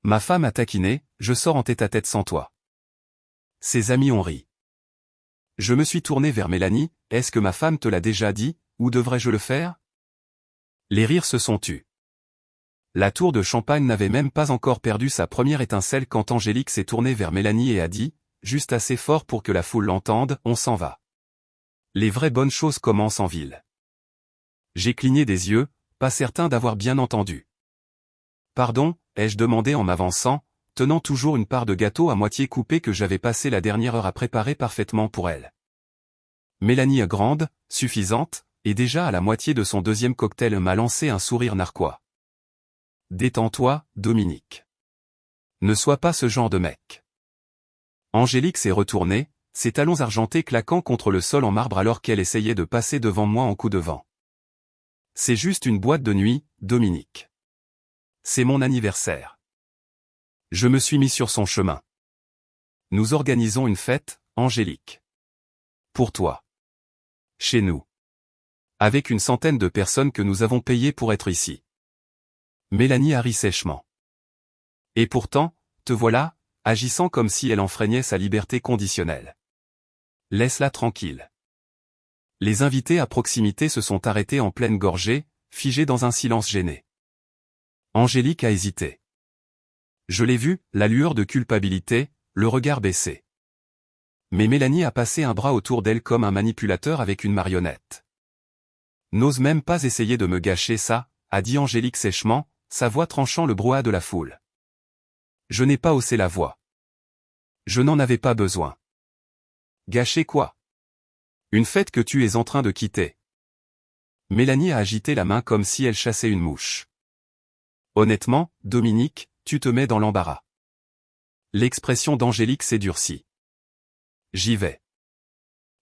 Ma femme a taquiné, je sors en tête-à-tête sans toi. Ses amis ont ri. Je me suis tourné vers Mélanie, est-ce que ma femme te l'a déjà dit, ou devrais-je le faire? Les rires se sont tus. La tour de champagne n'avait même pas encore perdu sa première étincelle quand Angélique s'est tournée vers Mélanie et a dit, juste assez fort pour que la foule l'entende, on s'en va. Les vraies bonnes choses commencent en ville. J'ai cligné des yeux, pas certain d'avoir bien entendu. Pardon, ai-je demandé en m'avançant, tenant toujours une part de gâteau à moitié coupée que j'avais passé la dernière heure à préparer parfaitement pour elle. Mélanie grande, suffisante, et déjà à la moitié de son deuxième cocktail m'a lancé un sourire narquois. Détends-toi, Dominique. Ne sois pas ce genre de mec. Angélique s'est retournée, ses talons argentés claquant contre le sol en marbre alors qu'elle essayait de passer devant moi en coup de vent. C'est juste une boîte de nuit, Dominique. C'est mon anniversaire. Je me suis mis sur son chemin. Nous organisons une fête, Angélique. Pour toi. Chez nous. Avec une centaine de personnes que nous avons payées pour être ici. Mélanie a ri sèchement. Et pourtant, te voilà, agissant comme si elle enfreignait sa liberté conditionnelle. Laisse-la tranquille. Les invités à proximité se sont arrêtés en pleine gorgée, figés dans un silence gêné. Angélique a hésité. Je l'ai vue, la lueur de culpabilité, le regard baissé. Mais Mélanie a passé un bras autour d'elle comme un manipulateur avec une marionnette. N'ose même pas essayer de me gâcher ça, a dit Angélique sèchement, sa voix tranchant le brouhaha de la foule. Je n'ai pas haussé la voix. Je n'en avais pas besoin. Gâcher quoi? Une fête que tu es en train de quitter. Mélanie a agité la main comme si elle chassait une mouche. Honnêtement, Dominique, tu te mets dans l'embarras. L'expression d'Angélique s'est durcie. J'y vais.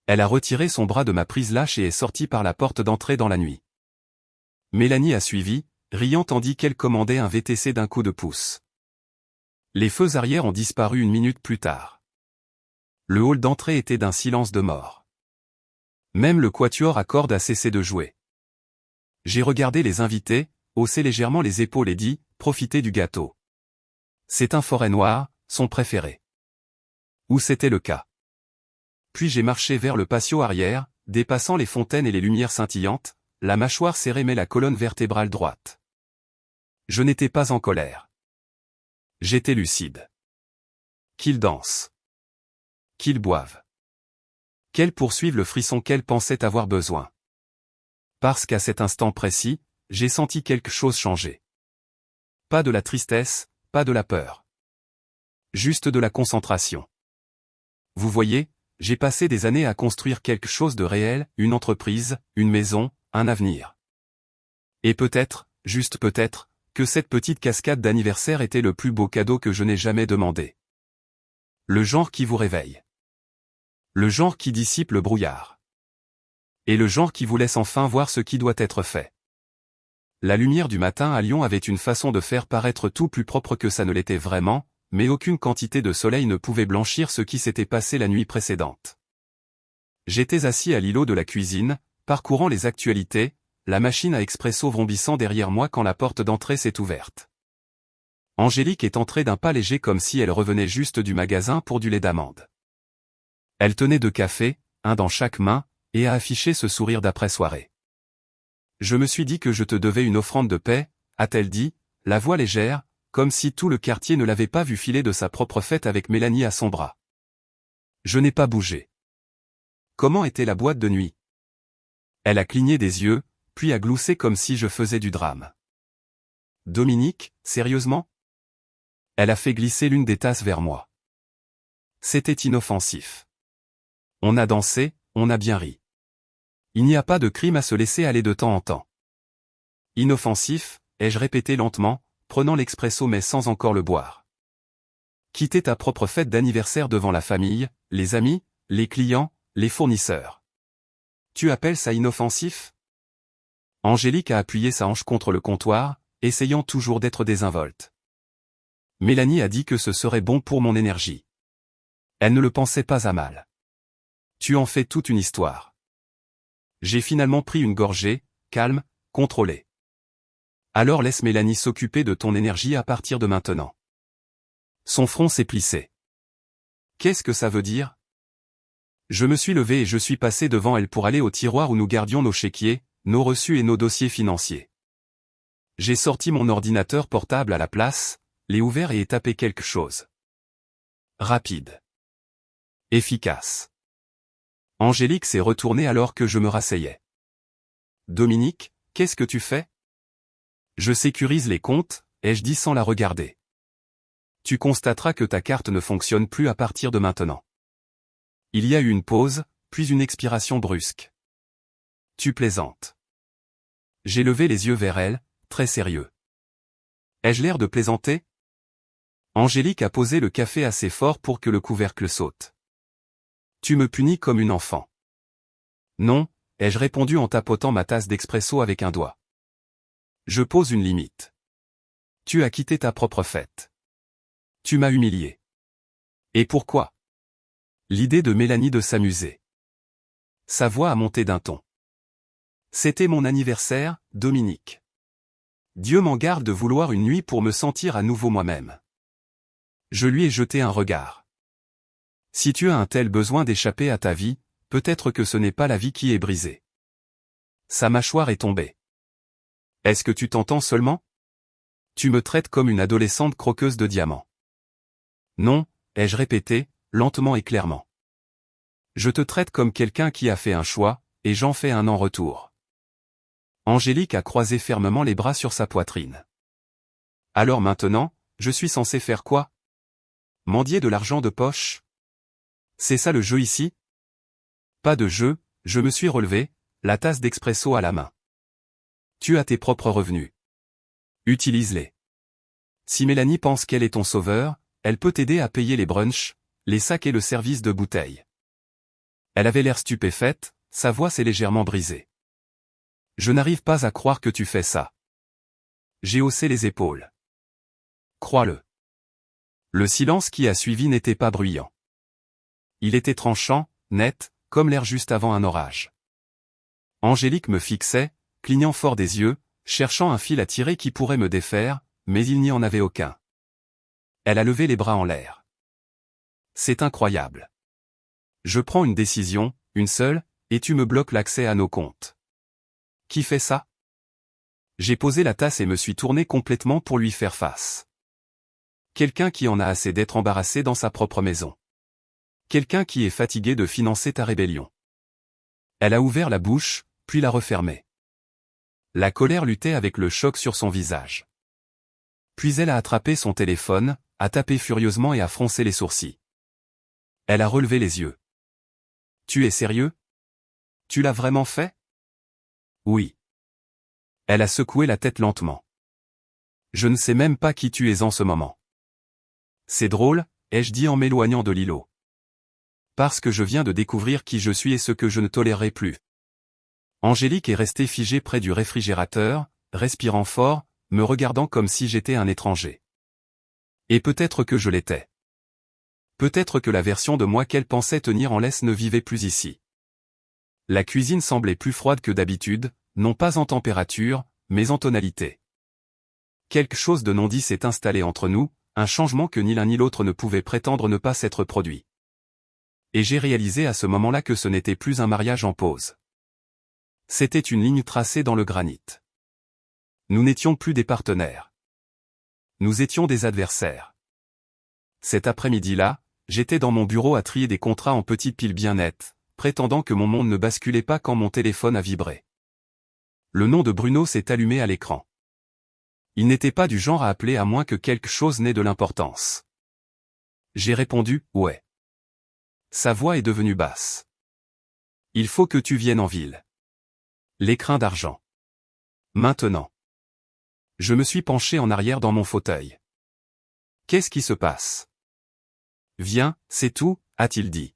Elle a retiré son bras de ma prise lâche et est sortie par la porte d'entrée dans la nuit. Mélanie a suivi, riant tandis qu'elle commandait un VTC d'un coup de pouce. Les feux arrière ont disparu une minute plus tard. Le hall d'entrée était d'un silence de mort. Même le quatuor à cordes a cessé de jouer. J'ai regardé les invités, haussé légèrement les épaules et dit, profitez du gâteau. C'est un forêt noir, son préféré. Ou c'était le cas. Puis j'ai marché vers le patio arrière, dépassant les fontaines et les lumières scintillantes, la mâchoire serrée mais la colonne vertébrale droite. Je n'étais pas en colère. J'étais lucide. Qu'ils dansent. Qu'ils boivent. Qu'elle poursuive le frisson qu'elle pensait avoir besoin. Parce qu'à cet instant précis, j'ai senti quelque chose changer. Pas de la tristesse, pas de la peur. Juste de la concentration. Vous voyez, j'ai passé des années à construire quelque chose de réel, une entreprise, une maison, un avenir. Et peut-être, juste peut-être, que cette petite cascade d'anniversaire était le plus beau cadeau que je n'ai jamais demandé. Le genre qui vous réveille. Le genre qui dissipe le brouillard. Et le genre qui vous laisse enfin voir ce qui doit être fait. La lumière du matin à Lyon avait une façon de faire paraître tout plus propre que ça ne l'était vraiment, mais aucune quantité de soleil ne pouvait blanchir ce qui s'était passé la nuit précédente. J'étais assis à l'îlot de la cuisine, parcourant les actualités, la machine à expresso vrombissant derrière moi quand la porte d'entrée s'est ouverte. Angélique est entrée d'un pas léger comme si elle revenait juste du magasin pour du lait d'amande. Elle tenait 2 cafés, un dans chaque main, et a affiché ce sourire d'après-soirée. Je me suis dit que je te devais une offrande de paix, a-t-elle dit, la voix légère, comme si tout le quartier ne l'avait pas vu filer de sa propre fête avec Mélanie à son bras. Je n'ai pas bougé. Comment était la boîte de nuit? Elle a cligné des yeux, puis a gloussé comme si je faisais du drame. Dominique, sérieusement? Elle a fait glisser l'une des tasses vers moi. C'était inoffensif. On a dansé, on a bien ri. Il n'y a pas de crime à se laisser aller de temps en temps. Inoffensif, ai-je répété lentement, prenant l'expresso mais sans encore le boire. Quitter ta propre fête d'anniversaire devant la famille, les amis, les clients, les fournisseurs. Tu appelles ça inoffensif? Angélique a appuyé sa hanche contre le comptoir, essayant toujours d'être désinvolte. Mélanie a dit que ce serait bon pour mon énergie. Elle ne le pensait pas à mal. Tu en fais toute une histoire. J'ai finalement pris une gorgée, calme, contrôlée. Alors laisse Mélanie s'occuper de ton énergie à partir de maintenant. Son front s'est plissé. Qu'est-ce que ça veut dire? Je me suis levé et je suis passé devant elle pour aller au tiroir où nous gardions nos chéquiers, nos reçus et nos dossiers financiers. J'ai sorti mon ordinateur portable à la place, l'ai ouvert et ai tapé quelque chose. Rapide. Efficace. Angélique s'est retournée alors que je me rasseyais. Dominique, qu'est-ce que tu fais? Je sécurise les comptes, ai-je dit sans la regarder. Tu constateras que ta carte ne fonctionne plus à partir de maintenant. Il y a eu une pause, puis une expiration brusque. Tu plaisantes. J'ai levé les yeux vers elle, très sérieux. Ai-je l'air de plaisanter? Angélique a posé le café assez fort pour que le couvercle saute. Tu me punis comme une enfant. Non, ai-je répondu en tapotant ma tasse d'expresso avec un doigt. Je pose une limite. Tu as quitté ta propre fête. Tu m'as humilié. Et pourquoi? L'idée de Mélanie de s'amuser. Sa voix a monté d'un ton. C'était mon anniversaire, Dominique. Dieu m'en garde de vouloir une nuit pour me sentir à nouveau moi-même. Je lui ai jeté un regard. Si tu as un tel besoin d'échapper à ta vie, peut-être que ce n'est pas la vie qui est brisée. Sa mâchoire est tombée. Est-ce que tu t'entends seulement? Tu me traites comme une adolescente croqueuse de diamants. Non, ai-je répété, lentement et clairement. Je te traite comme quelqu'un qui a fait un choix, et j'en fais un en retour. Angélique a croisé fermement les bras sur sa poitrine. Alors maintenant, je suis censé faire quoi? Mendier de l'argent de poche? C'est ça le jeu ici? Pas de jeu, je me suis relevé, la tasse d'expresso à la main. Tu as tes propres revenus. Utilise-les. Si Mélanie pense qu'elle est ton sauveur, elle peut t'aider à payer les brunchs, les sacs et le service de bouteilles. Elle avait l'air stupéfaite, sa voix s'est légèrement brisée. Je n'arrive pas à croire que tu fais ça. J'ai haussé les épaules. Crois-le. Le silence qui a suivi n'était pas bruyant. Il était tranchant, net, comme l'air juste avant un orage. Angélique me fixait, clignant fort des yeux, cherchant un fil à tirer qui pourrait me défaire, mais il n'y en avait aucun. Elle a levé les bras en l'air. C'est incroyable. Je prends une décision, une seule, et tu me bloques l'accès à nos comptes. Qui fait ça? J'ai posé la tasse et me suis tourné complètement pour lui faire face. Quelqu'un qui en a assez d'être embarrassé dans sa propre maison. Quelqu'un qui est fatigué de financer ta rébellion. Elle a ouvert la bouche, puis l'a refermée. La colère luttait avec le choc sur son visage. Puis elle a attrapé son téléphone, a tapé furieusement et a froncé les sourcils. Elle a relevé les yeux. Tu es sérieux? Tu l'as vraiment fait? Oui. Elle a secoué la tête lentement. Je ne sais même pas qui tu es en ce moment. C'est drôle, ai-je dit en m'éloignant de l'îlot. Parce que je viens de découvrir qui je suis et ce que je ne tolérerai plus. Angélique est restée figée près du réfrigérateur, respirant fort, me regardant comme si j'étais un étranger. Et peut-être que je l'étais. Peut-être que la version de moi qu'elle pensait tenir en laisse ne vivait plus ici. La cuisine semblait plus froide que d'habitude, non pas en température, mais en tonalité. Quelque chose de non dit s'est installé entre nous, un changement que ni l'un ni l'autre ne pouvait prétendre ne pas s'être produit. Et j'ai réalisé à ce moment-là que ce n'était plus un mariage en pause. C'était une ligne tracée dans le granit. Nous n'étions plus des partenaires. Nous étions des adversaires. Cet après-midi-là, j'étais dans mon bureau à trier des contrats en petites piles bien nettes, prétendant que mon monde ne basculait pas quand mon téléphone a vibré. Le nom de Bruno s'est allumé à l'écran. Il n'était pas du genre à appeler à moins que quelque chose n'ait de l'importance. J'ai répondu, ouais. Sa voix est devenue basse. Il faut que tu viennes en ville. L'écrin d'argent. Maintenant. Je me suis penché en arrière dans mon fauteuil. Qu'est-ce qui se passe? Viens, c'est tout, a-t-il dit.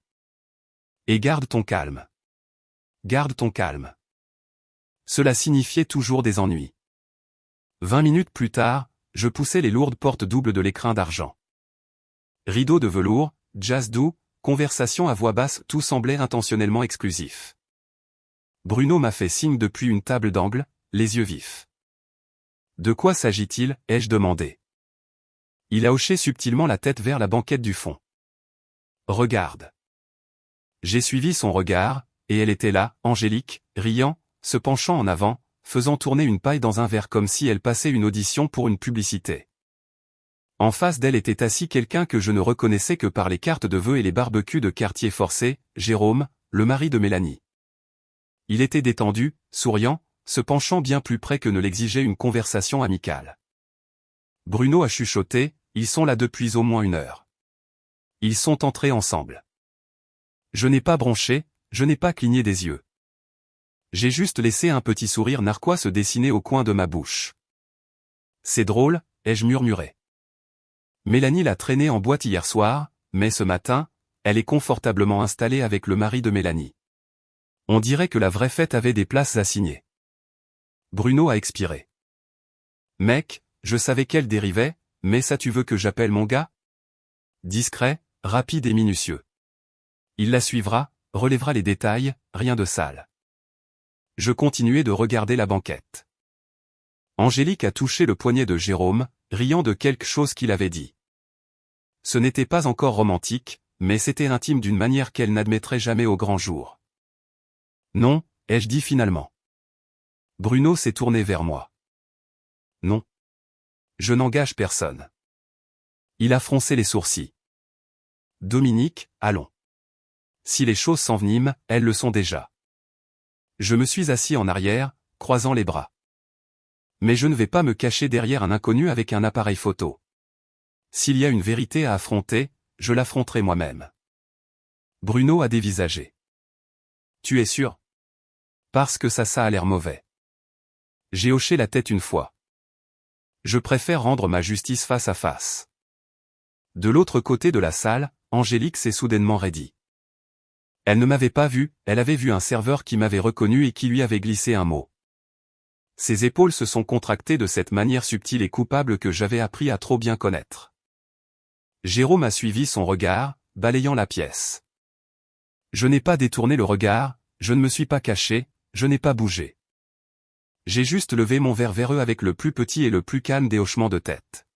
Et garde ton calme. Garde ton calme. Cela signifiait toujours des ennuis. 20 minutes plus tard, je poussais les lourdes portes doubles de l'écrin d'argent. Rideaux de velours, jazz doux, conversation à voix basse, tout semblait intentionnellement exclusif. Bruno m'a fait signe depuis une table d'angle, les yeux vifs. De quoi s'agit-il, ai-je demandé. Il a hoché subtilement la tête vers la banquette du fond. Regarde. J'ai suivi son regard, et elle était là, Angélique, riant, se penchant en avant, faisant tourner une paille dans un verre comme si elle passait une audition pour une publicité. En face d'elle était assis quelqu'un que je ne reconnaissais que par les cartes de vœux et les barbecues de quartier forcés, Jérôme, le mari de Mélanie. Il était détendu, souriant, se penchant bien plus près que ne l'exigeait une conversation amicale. Bruno a chuchoté, ils sont là depuis au moins 1 heure. Ils sont entrés ensemble. Je n'ai pas bronché, je n'ai pas cligné des yeux. J'ai juste laissé un petit sourire narquois se dessiner au coin de ma bouche. C'est drôle, ai-je murmuré. Mélanie l'a traîné en boîte hier soir, mais ce matin, elle est confortablement installée avec le mari de Mélanie. On dirait que la vraie fête avait des places assignées. Bruno a expiré. Mec, je savais qu'elle dérivait, mais ça tu veux que j'appelle mon gars? Discret, rapide et minutieux. Il la suivra, relèvera les détails, rien de sale. Je continuais de regarder la banquette. Angélique a touché le poignet de Jérôme, riant de quelque chose qu'il avait dit. Ce n'était pas encore romantique, mais c'était intime d'une manière qu'elle n'admettrait jamais au grand jour. Non, ai-je dit finalement. Bruno s'est tourné vers moi. Non. Je n'engage personne. Il a froncé les sourcils. Dominique, allons. Si les choses s'enveniment, elles le sont déjà. Je me suis assis en arrière, croisant les bras. Mais je ne vais pas me cacher derrière un inconnu avec un appareil photo. S'il y a une vérité à affronter, je l'affronterai moi-même. Bruno a dévisagé. Tu es sûr? Parce que ça a l'air mauvais. J'ai hoché la tête une fois. Je préfère rendre ma justice face à face. De l'autre côté de la salle, Angélique s'est soudainement raidie. Elle ne m'avait pas vu, elle avait vu un serveur qui m'avait reconnu et qui lui avait glissé un mot. Ses épaules se sont contractées de cette manière subtile et coupable que j'avais appris à trop bien connaître. Jérôme a suivi son regard, balayant la pièce. Je n'ai pas détourné le regard, je ne me suis pas caché, je n'ai pas bougé. J'ai juste levé mon verre vers eux avec le plus petit et le plus calme des hochements de tête.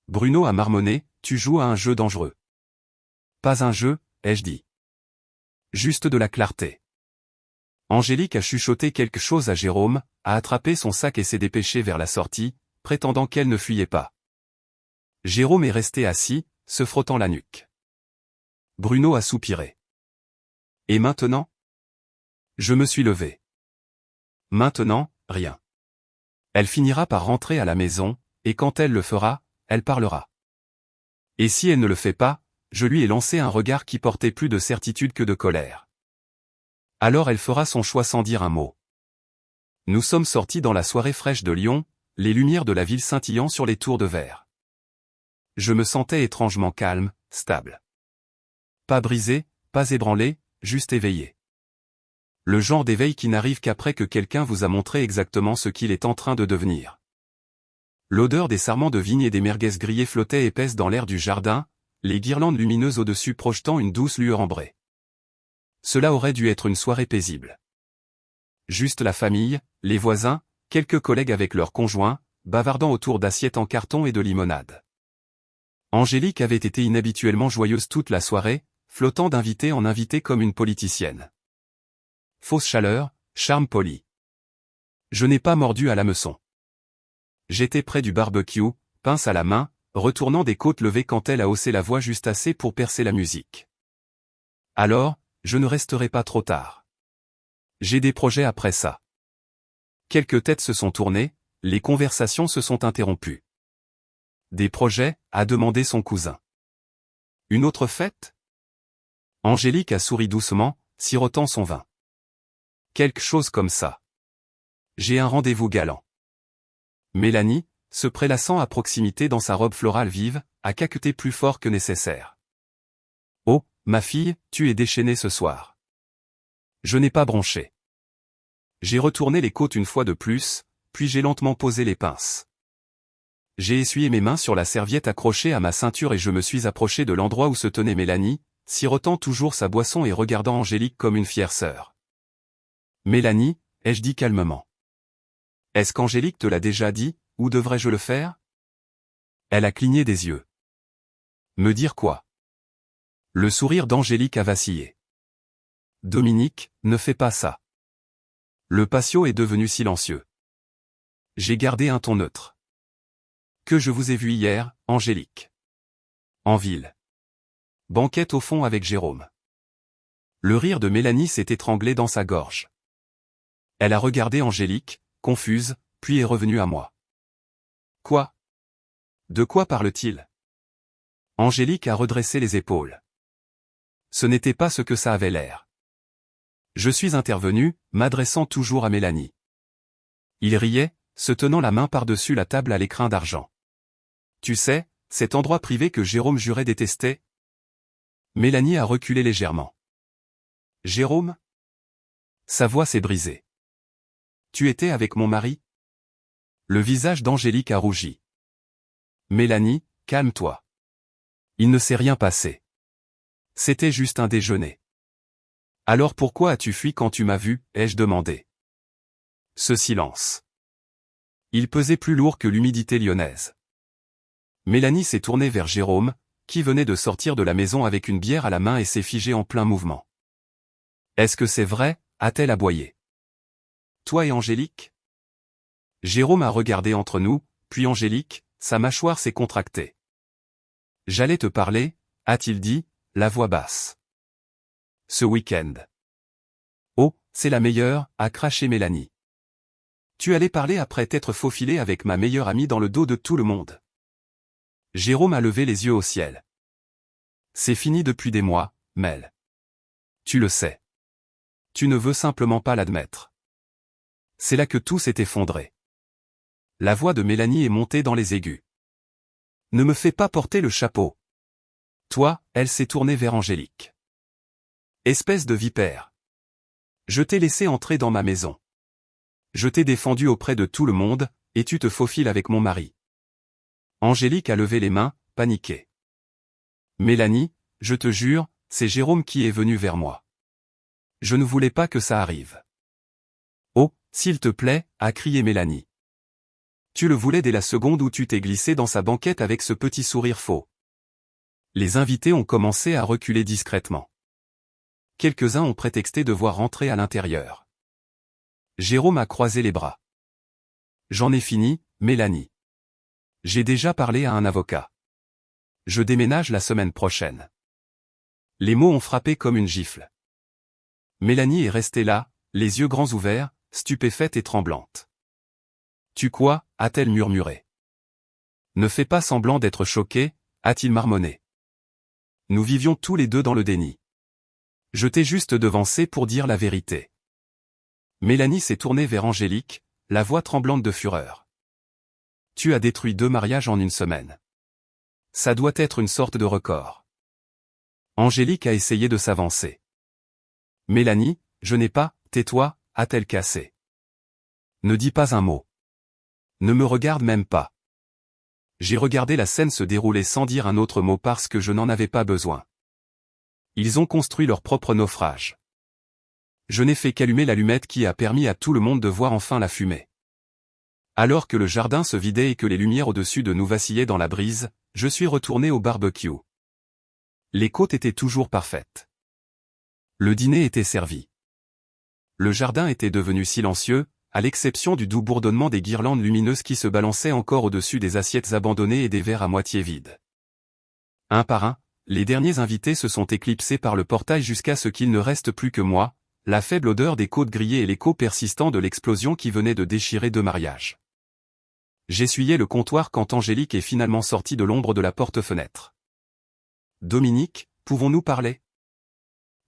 Bruno a marmonné, tu joues à un jeu dangereux. Pas un jeu, ai-je dit. Juste de la clarté. Angélique a chuchoté quelque chose à Jérôme, a attrapé son sac et s'est dépêchée vers la sortie, prétendant qu'elle ne fuyait pas. Jérôme est resté assis, se frottant la nuque. Bruno a soupiré. Et maintenant? Je me suis levé. Maintenant, rien. Elle finira par rentrer à la maison, et quand elle le fera, elle parlera. Et si elle ne le fait pas, je lui ai lancé un regard qui portait plus de certitude que de colère. Alors elle fera son choix sans dire un mot. Nous sommes sortis dans la soirée fraîche de Lyon, les lumières de la ville scintillant sur les tours de verre. Je me sentais étrangement calme, stable. Pas brisé, pas ébranlé, juste éveillé. Le genre d'éveil qui n'arrive qu'après que quelqu'un vous a montré exactement ce qu'il est en train de devenir. L'odeur des sarments de vigne et des merguez grillées flottait épaisse dans l'air du jardin, les guirlandes lumineuses au-dessus projetant une douce lueur ambrée. Cela aurait dû être une soirée paisible. Juste la famille, les voisins, quelques collègues avec leurs conjoints, bavardant autour d'assiettes en carton et de limonade. Angélique avait été inhabituellement joyeuse toute la soirée, flottant d'invité en invité comme une politicienne. Fausse chaleur, charme poli. Je n'ai pas mordu à l'hameçon. J'étais près du barbecue, pince à la main, retournant des côtes levées quand elle a haussé la voix juste assez pour percer la musique. Alors, je ne resterai pas trop tard. J'ai des projets après ça. Quelques têtes se sont tournées, les conversations se sont interrompues. Des projets, a demandé son cousin. Une autre fête? Angélique a souri doucement, sirotant son vin. Quelque chose comme ça. J'ai un rendez-vous galant. Mélanie, se prélassant à proximité dans sa robe florale vive, a caqueté plus fort que nécessaire. Oh, ma fille, tu es déchaînée ce soir. Je n'ai pas bronché. J'ai retourné les côtes une fois de plus, puis j'ai lentement posé les pinces. J'ai essuyé mes mains sur la serviette accrochée à ma ceinture et je me suis approché de l'endroit où se tenait Mélanie, sirotant toujours sa boisson et regardant Angélique comme une fière sœur. Mélanie, ai-je dit calmement. Est-ce qu'Angélique te l'a déjà dit, ou devrais-je le faire? Elle a cligné des yeux. Me dire quoi? Le sourire d'Angélique a vacillé. Dominique, ne fais pas ça. Le patio est devenu silencieux. J'ai gardé un ton neutre. Que je vous ai vu hier, Angélique. En ville. Banquette au fond avec Jérôme. Le rire de Mélanie s'est étranglé dans sa gorge. Elle a regardé Angélique, confuse, puis est revenue à moi. Quoi? De quoi parle-t-il? Angélique a redressé les épaules. Ce n'était pas ce que ça avait l'air. Je suis intervenu, m'adressant toujours à Mélanie. Il riait, se tenant la main par-dessus la table à l'écrin d'argent. Tu sais, cet endroit privé que Jérôme jurait détester? Mélanie a reculé légèrement. Jérôme? Sa voix s'est brisée. Tu étais avec mon mari? Le visage d'Angélique a rougi. Mélanie, calme-toi. Il ne s'est rien passé. C'était juste un déjeuner. Alors pourquoi as-tu fui quand tu m'as vu, ai-je demandé. Ce silence. Il pesait plus lourd que l'humidité lyonnaise. Mélanie s'est tournée vers Jérôme, qui venait de sortir de la maison avec une bière à la main et s'est figée en plein mouvement. Est-ce que c'est vrai? A-t-elle aboyé. Toi et Angélique? Jérôme a regardé entre nous, puis Angélique, sa mâchoire s'est contractée. J'allais te parler, a-t-il dit, la voix basse. Ce week-end. Oh, c'est la meilleure, a craché Mélanie. Tu allais parler après t'être faufilé avec ma meilleure amie dans le dos de tout le monde. Jérôme a levé les yeux au ciel. C'est fini depuis des mois, Mel. Tu le sais. Tu ne veux simplement pas l'admettre. C'est là que tout s'est effondré. La voix de Mélanie est montée dans les aigus. Ne me fais pas porter le chapeau. Toi, elle s'est tournée vers Angélique. Espèce de vipère. Je t'ai laissé entrer dans ma maison. Je t'ai défendu auprès de tout le monde, et tu te faufiles avec mon mari. Angélique a levé les mains, paniquée. Mélanie, je te jure, c'est Jérôme qui est venu vers moi. Je ne voulais pas que ça arrive. Oh, s'il te plaît, a crié Mélanie. Tu le voulais dès la seconde où tu t'es glissé dans sa banquette avec ce petit sourire faux. Les invités ont commencé à reculer discrètement. Quelques-uns ont prétexté devoir rentrer à l'intérieur. Jérôme a croisé les bras. J'en ai fini, Mélanie. J'ai déjà parlé à un avocat. Je déménage la semaine prochaine. Les mots ont frappé comme une gifle. Mélanie est restée là, les yeux grands ouverts, stupéfaite et tremblante. Tu quoi? A-t-elle murmuré. Ne fais pas semblant d'être choqué, a-t-il marmonné. Nous vivions tous les deux dans le déni. Je t'ai juste devancé pour dire la vérité. Mélanie s'est tournée vers Angélique, la voix tremblante de fureur. Tu as détruit 2 mariages en une semaine. Ça doit être une sorte de record. Angélique a essayé de s'avancer. Mélanie, je n'ai pas, tais-toi, a-t-elle cassé. Ne dis pas un mot. Ne me regarde même pas. J'ai regardé la scène se dérouler sans dire un autre mot parce que je n'en avais pas besoin. Ils ont construit leur propre naufrage. Je n'ai fait qu'allumer l'allumette qui a permis à tout le monde de voir enfin la fumée. Alors que le jardin se vidait et que les lumières au-dessus de nous vacillaient dans la brise, je suis retourné au barbecue. Les côtes étaient toujours parfaites. Le dîner était servi. Le jardin était devenu silencieux, à l'exception du doux bourdonnement des guirlandes lumineuses qui se balançaient encore au-dessus des assiettes abandonnées et des verres à moitié vides. Un par un, les derniers invités se sont éclipsés par le portail jusqu'à ce qu'il ne reste plus que moi, la faible odeur des côtes grillées et l'écho persistant de l'explosion qui venait de déchirer 2 mariages. J'essuyais le comptoir quand Angélique est finalement sortie de l'ombre de la porte-fenêtre. Dominique, pouvons-nous parler?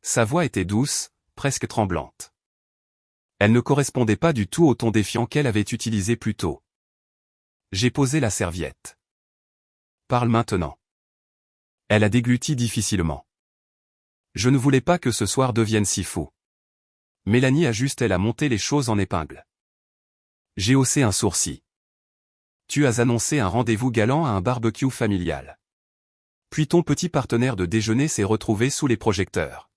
Sa voix était douce, presque tremblante. Elle ne correspondait pas du tout au ton défiant qu'elle avait utilisé plus tôt. J'ai posé la serviette. Parle maintenant. Elle a dégluti difficilement. Je ne voulais pas que ce soir devienne si fou. Mélanie a juste elle à monter les choses en épingle. J'ai haussé un sourcil. Tu as annoncé un rendez-vous galant à un barbecue familial. Puis ton petit partenaire de déjeuner s'est retrouvé sous les projecteurs.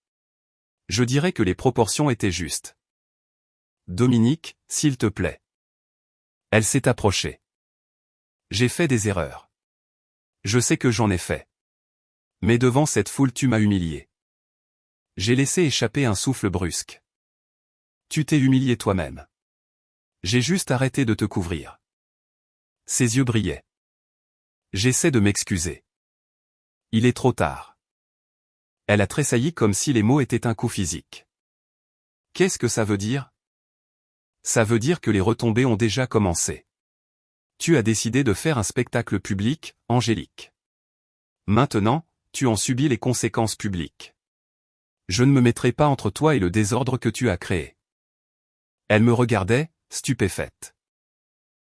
Je dirais que les proportions étaient justes. Dominique, s'il te plaît. Elle s'est approchée. J'ai fait des erreurs. Je sais que j'en ai fait. Mais devant cette foule tu m'as humilié. J'ai laissé échapper un souffle brusque. Tu t'es humilié toi-même. J'ai juste arrêté de te couvrir. Ses yeux brillaient. J'essaie de m'excuser. Il est trop tard. Elle a tressailli comme si les mots étaient un coup physique. Qu'est-ce que ça veut dire? Ça veut dire que les retombées ont déjà commencé. Tu as décidé de faire un spectacle public, Angélique. Maintenant, tu en subis les conséquences publiques. Je ne me mettrai pas entre toi et le désordre que tu as créé. Elle me regardait, stupéfaite.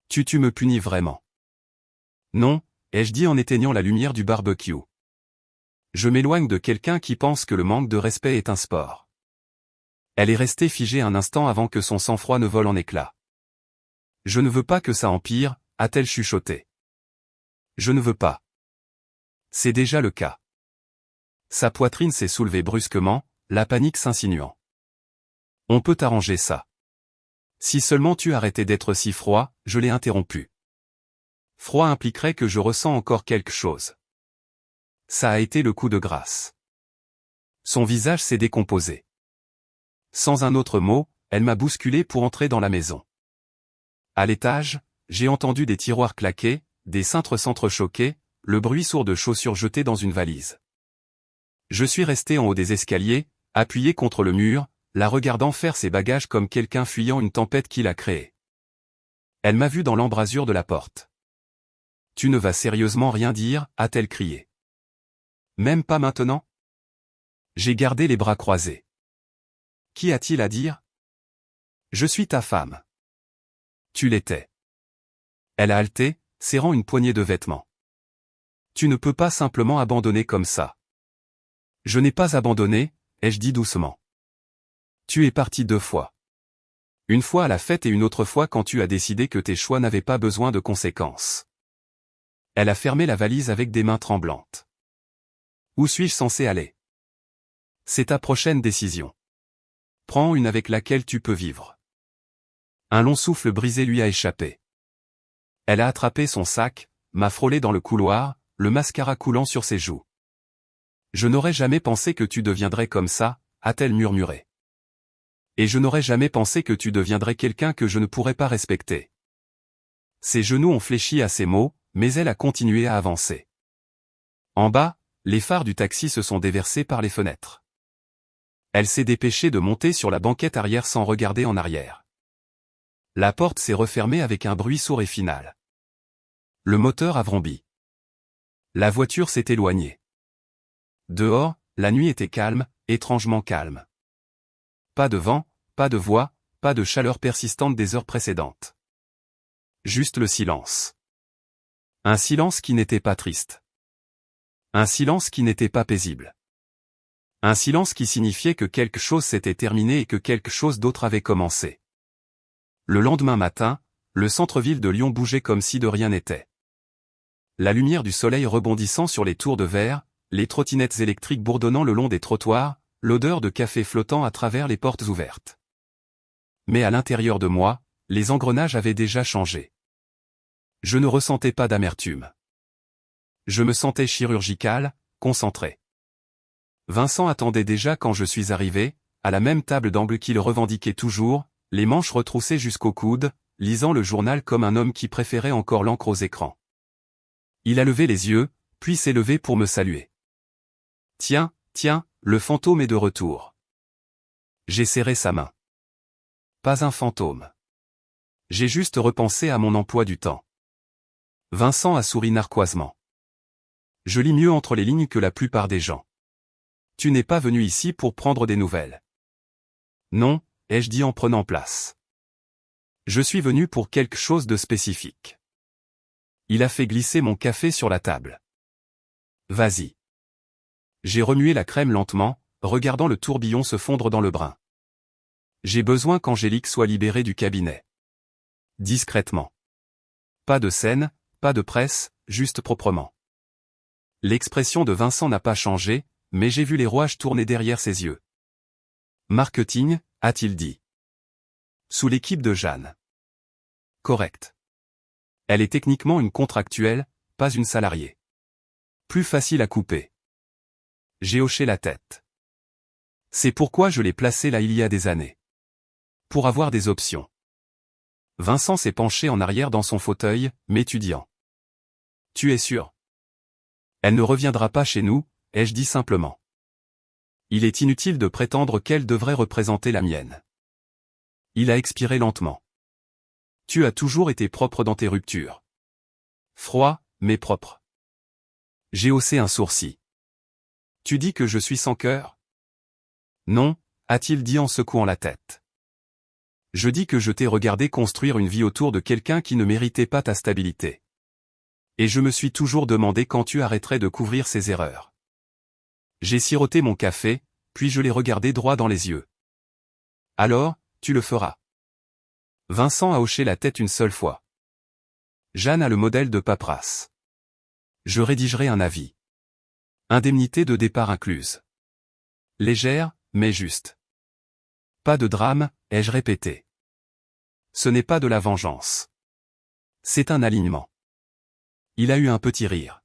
Tu me punis vraiment? Non, ai-je dit en éteignant la lumière du barbecue. Je m'éloigne de quelqu'un qui pense que le manque de respect est un sport. Elle est restée figée un instant avant que son sang-froid ne vole en éclats. Je ne veux pas que ça empire, a-t-elle chuchoté. Je ne veux pas. C'est déjà le cas. Sa poitrine s'est soulevée brusquement, la panique s'insinuant. On peut arranger ça. Si seulement tu arrêtais d'être si froid, je l'ai interrompu. Froid impliquerait que je ressens encore quelque chose. Ça a été le coup de grâce. Son visage s'est décomposé. Sans un autre mot, elle m'a bousculé pour entrer dans la maison. À l'étage, j'ai entendu des tiroirs claquer, des cintres s'entrechoquer, le bruit sourd de chaussures jetées dans une valise. Je suis resté en haut des escaliers, appuyé contre le mur, la regardant faire ses bagages comme quelqu'un fuyant une tempête qu'il a créée. Elle m'a vu dans l'embrasure de la porte. « Tu ne vas sérieusement rien dire » a-t-elle crié. « Même pas maintenant ?» J'ai gardé les bras croisés. « Qui a-t-il à dire ?»« Je suis ta femme. »« Tu l'étais. » Elle a haleté, serrant une poignée de vêtements. « Tu ne peux pas simplement abandonner comme ça. »« Je n'ai pas abandonné, » ai-je dit doucement. « Tu es parti 2 fois. Une fois à la fête et une autre fois quand tu as décidé que tes choix n'avaient pas besoin de conséquences. » Elle a fermé la valise avec des mains tremblantes. « Où suis-je censé aller ? » C'est ta prochaine décision. Prends une avec laquelle tu peux vivre. Un long souffle brisé lui a échappé. Elle a attrapé son sac, m'a frôlé dans le couloir, le mascara coulant sur ses joues. « Je n'aurais jamais pensé que tu deviendrais comme ça, » a-t-elle murmuré. « Et je n'aurais jamais pensé que tu deviendrais quelqu'un que je ne pourrais pas respecter. » Ses genoux ont fléchi à ces mots, mais elle a continué à avancer. En bas, les phares du taxi se sont déversés par les fenêtres. Elle s'est dépêchée de monter sur la banquette arrière sans regarder en arrière. La porte s'est refermée avec un bruit sourd et final. Le moteur a vrombi. La voiture s'est éloignée. Dehors, la nuit était calme, étrangement calme. Pas de vent, pas de voix, pas de chaleur persistante des heures précédentes. Juste le silence. Un silence qui n'était pas triste. Un silence qui n'était pas paisible. Un silence qui signifiait que quelque chose s'était terminé et que quelque chose d'autre avait commencé. Le lendemain matin, le centre-ville de Lyon bougeait comme si de rien n'était. La lumière du soleil rebondissant sur les tours de verre, les trottinettes électriques bourdonnant le long des trottoirs, l'odeur de café flottant à travers les portes ouvertes. Mais à l'intérieur de moi, les engrenages avaient déjà changé. Je ne ressentais pas d'amertume. Je me sentais chirurgical, concentré. Vincent attendait déjà quand je suis arrivé, à la même table d'angle qu'il revendiquait toujours, les manches retroussées jusqu'au coude, lisant le journal comme un homme qui préférait encore l'encre aux écrans. Il a levé les yeux, puis s'est levé pour me saluer. « Tiens, le fantôme est de retour. » J'ai serré sa main. Pas un fantôme. J'ai juste repensé à mon emploi du temps. Vincent a souri narquoisement. Je lis mieux entre les lignes que la plupart des gens. Tu n'es pas venu ici pour prendre des nouvelles. Non, ai-je dit en prenant place. Je suis venu pour quelque chose de spécifique. Il a fait glisser mon café sur la table. Vas-y. J'ai remué la crème lentement, regardant le tourbillon se fondre dans le brin. J'ai besoin qu'Angélique soit libérée du cabinet. Discrètement. Pas de scène, pas de presse, juste proprement. L'expression de Vincent n'a pas changé, mais j'ai vu les rouages tourner derrière ses yeux. Marketing, a-t-il dit. Sous l'équipe de Jeanne. Correct. Elle est techniquement une contractuelle, pas une salariée. Plus facile à couper. J'ai hoché la tête. C'est pourquoi je l'ai placé là il y a des années. Pour avoir des options. Vincent s'est penché en arrière dans son fauteuil, m'étudiant. Tu es sûr? Elle ne reviendra pas chez nous, ai-je dit simplement. Il est inutile de prétendre qu'elle devrait représenter la mienne. Il a expiré lentement. Tu as toujours été propre dans tes ruptures. Froid, mais propre. J'ai haussé un sourcil. Tu dis que je suis sans cœur? Non, a-t-il dit en secouant la tête. Je dis que je t'ai regardé construire une vie autour de quelqu'un qui ne méritait pas ta stabilité. Et je me suis toujours demandé quand tu arrêterais de couvrir ses erreurs. J'ai siroté mon café, puis je l'ai regardé droit dans les yeux. Alors, tu le feras. Vincent a hoché la tête une seule fois. Jeanne a le modèle de paperasse. Je rédigerai un avis. Indemnité de départ incluse. Légère, mais juste. Pas de drame, ai-je répété. Ce n'est pas de la vengeance. C'est un alignement. Il a eu un petit rire.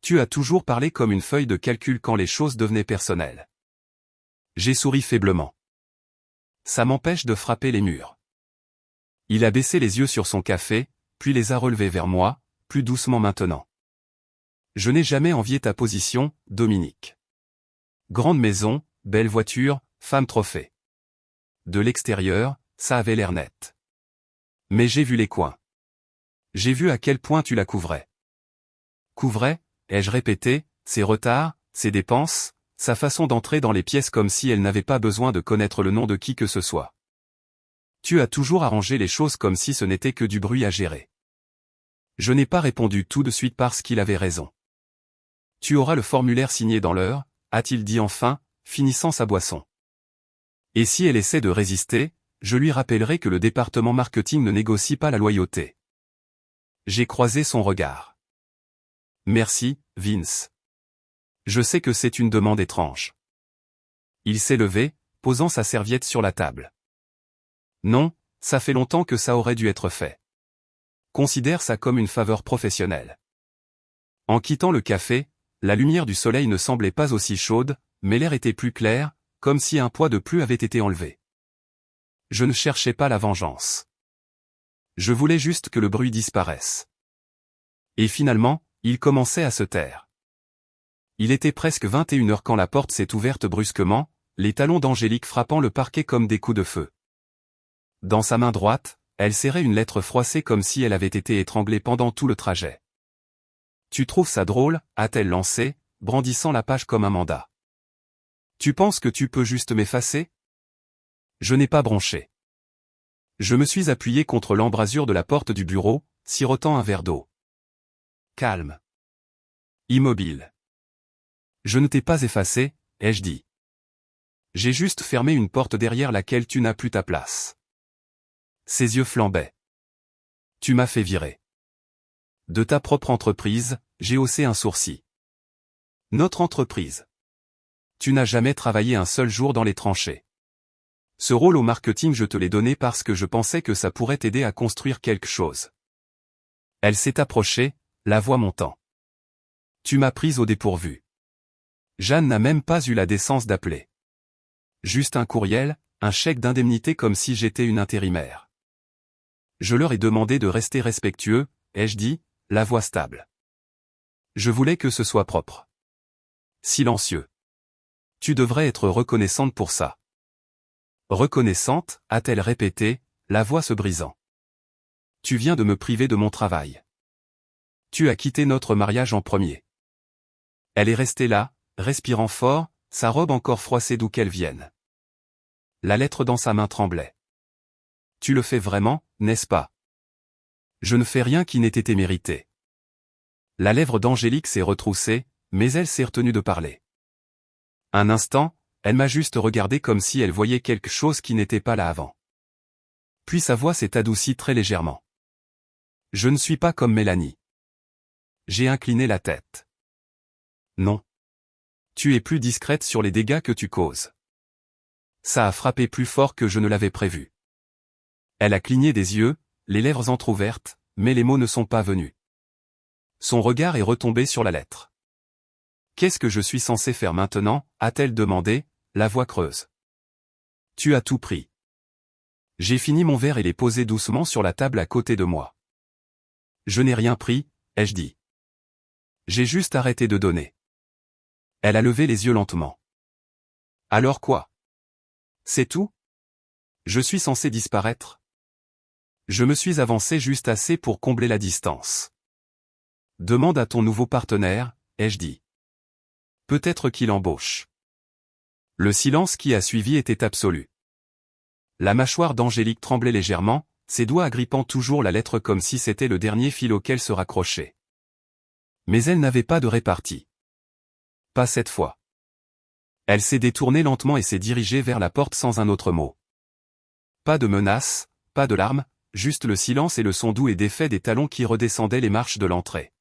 Tu as toujours parlé comme une feuille de calcul quand les choses devenaient personnelles. J'ai souri faiblement. Ça m'empêche de frapper les murs. Il a baissé les yeux sur son café, puis les a relevés vers moi, plus doucement maintenant. Je n'ai jamais envié ta position, Dominique. Grande maison, belle voiture, femme trophée. De l'extérieur, ça avait l'air net. Mais j'ai vu les coins. J'ai vu à quel point tu la couvrais. Couvrais, ai-je répété, ses retards, ses dépenses, sa façon d'entrer dans les pièces comme si elle n'avait pas besoin de connaître le nom de qui que ce soit. Tu as toujours arrangé les choses comme si ce n'était que du bruit à gérer. Je n'ai pas répondu tout de suite parce qu'il avait raison. Tu auras le formulaire signé dans l'heure, a-t-il dit enfin, finissant sa boisson. Et si elle essaie de résister, je lui rappellerai que le département marketing ne négocie pas la loyauté. J'ai croisé son regard. Merci, Vince. Je sais que c'est une demande étrange. Il s'est levé, posant sa serviette sur la table. Non, ça fait longtemps que ça aurait dû être fait. Considère ça comme une faveur professionnelle. En quittant le café, la lumière du soleil ne semblait pas aussi chaude, mais l'air était plus clair, comme si un poids de plus avait été enlevé. Je ne cherchais pas la vengeance. Je voulais juste que le bruit disparaisse. Et finalement, il commençait à se taire. Il était presque 21h quand la porte s'est ouverte brusquement, les talons d'Angélique frappant le parquet comme des coups de feu. Dans sa main droite, elle serrait une lettre froissée comme si elle avait été étranglée pendant tout le trajet. « Tu trouves ça drôle » a-t-elle lancé, brandissant la page comme un mandat. « Tu penses que tu peux juste m'effacer » Je n'ai pas bronché. Je me suis appuyé contre l'embrasure de la porte du bureau, sirotant un verre d'eau. Calme. Immobile. Je ne t'ai pas effacé, ai-je dit. J'ai juste fermé une porte derrière laquelle tu n'as plus ta place. Ses yeux flambaient. Tu m'as fait virer. De ta propre entreprise, j'ai haussé un sourcil. Notre entreprise. Tu n'as jamais travaillé un seul jour dans les tranchées. Ce rôle au marketing je te l'ai donné parce que je pensais que ça pourrait t'aider à construire quelque chose. Elle s'est approchée, la voix montant. Tu m'as prise au dépourvu. Jeanne n'a même pas eu la décence d'appeler. Juste un courriel, un chèque d'indemnité comme si j'étais une intérimaire. Je leur ai demandé de rester respectueux, ai-je dit, la voix stable. Je voulais que ce soit propre. Silencieux. Tu devrais être reconnaissante pour ça. Reconnaissante, a-t-elle répété, la voix se brisant. Tu viens de me priver de mon travail. Tu as quitté notre mariage en premier. Elle est restée là, respirant fort, sa robe encore froissée d'où qu'elle vienne. La lettre dans sa main tremblait. Tu le fais vraiment, n'est-ce pas? Je ne fais rien qui n'ait été mérité. La lèvre d'Angélique s'est retroussée, mais elle s'est retenue de parler. Un instant, elle m'a juste regardé comme si elle voyait quelque chose qui n'était pas là avant. Puis sa voix s'est adoucie très légèrement. Je ne suis pas comme Mélanie. J'ai incliné la tête. Non. Tu es plus discrète sur les dégâts que tu causes. Ça a frappé plus fort que je ne l'avais prévu. Elle a cligné des yeux, les lèvres entr'ouvertes, mais les mots ne sont pas venus. Son regard est retombé sur la lettre. Qu'est-ce que je suis censé faire maintenant, a-t-elle demandé, la voix creuse. Tu as tout pris. J'ai fini mon verre et l'ai posé doucement sur la table à côté de moi. Je n'ai rien pris, ai-je dit. J'ai juste arrêté de donner. Elle a levé les yeux lentement. Alors quoi? C'est tout? Je suis censé disparaître? Je me suis avancé juste assez pour combler la distance. Demande à ton nouveau partenaire, ai-je dit. Peut-être qu'il embauche. Le silence qui a suivi était absolu. La mâchoire d'Angélique tremblait légèrement, ses doigts agrippant toujours la lettre comme si c'était le dernier fil auquel se raccrocher. Mais elle n'avait pas de répartie. Pas cette fois. Elle s'est détournée lentement et s'est dirigée vers la porte sans un autre mot. Pas de menace, pas de larmes, juste le silence et le son doux et défait des talons qui redescendaient les marches de l'entrée.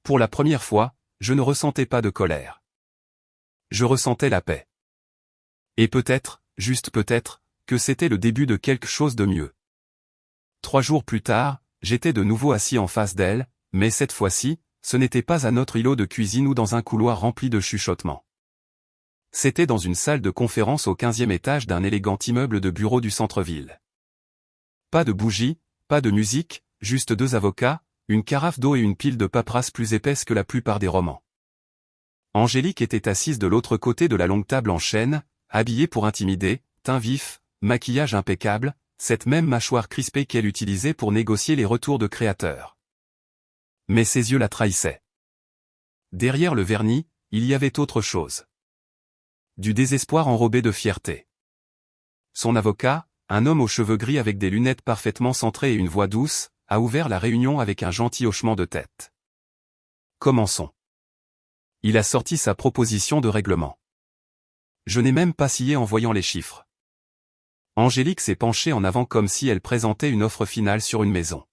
Pour la première fois, je ne ressentais pas de colère. Je ressentais la paix. Et peut-être, juste peut-être, que c'était le début de quelque chose de mieux. 3 jours plus tard, j'étais de nouveau assis en face d'elle, mais cette fois-ci, ce n'était pas à notre îlot de cuisine ou dans un couloir rempli de chuchotements. C'était dans une salle de conférence au 15e étage d'un élégant immeuble de bureaux du centre-ville. Pas de bougies, pas de musique, juste 2 avocats, une carafe d'eau et une pile de paperasse plus épaisse que la plupart des romans. Angélique était assise de l'autre côté de la longue table en chêne, habillée pour intimider, teint vif, maquillage impeccable, cette même mâchoire crispée qu'elle utilisait pour négocier les retours de créateurs. Mais ses yeux la trahissaient. Derrière le vernis, il y avait autre chose. Du désespoir enrobé de fierté. Son avocat, un homme aux cheveux gris avec des lunettes parfaitement centrées et une voix douce, a ouvert la réunion avec un gentil hochement de tête. Commençons. Il a sorti sa proposition de règlement. Je n'ai même pas scié en voyant les chiffres. Angélique s'est penchée en avant comme si elle présentait une offre finale sur une maison.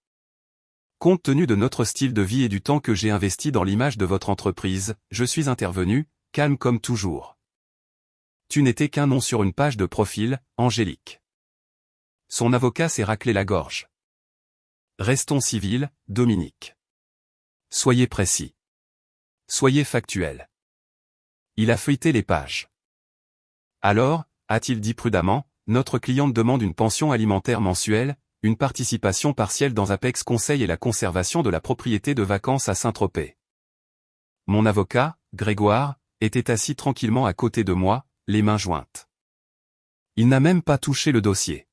Compte tenu de notre style de vie et du temps que j'ai investi dans l'image de votre entreprise, je suis intervenu, calme comme toujours. Tu n'étais qu'un nom sur une page de profil, Angélique. Son avocat s'est raclé la gorge. Restons civils, Dominique. Soyez précis. Soyez factuel. Il a feuilleté les pages. Alors, a-t-il dit prudemment, notre cliente demande une pension alimentaire mensuelle, une participation partielle dans Apex Conseil et la conservation de la propriété de vacances à Saint-Tropez. Mon avocat, Grégoire, était assis tranquillement à côté de moi, les mains jointes. Il n'a même pas touché le dossier.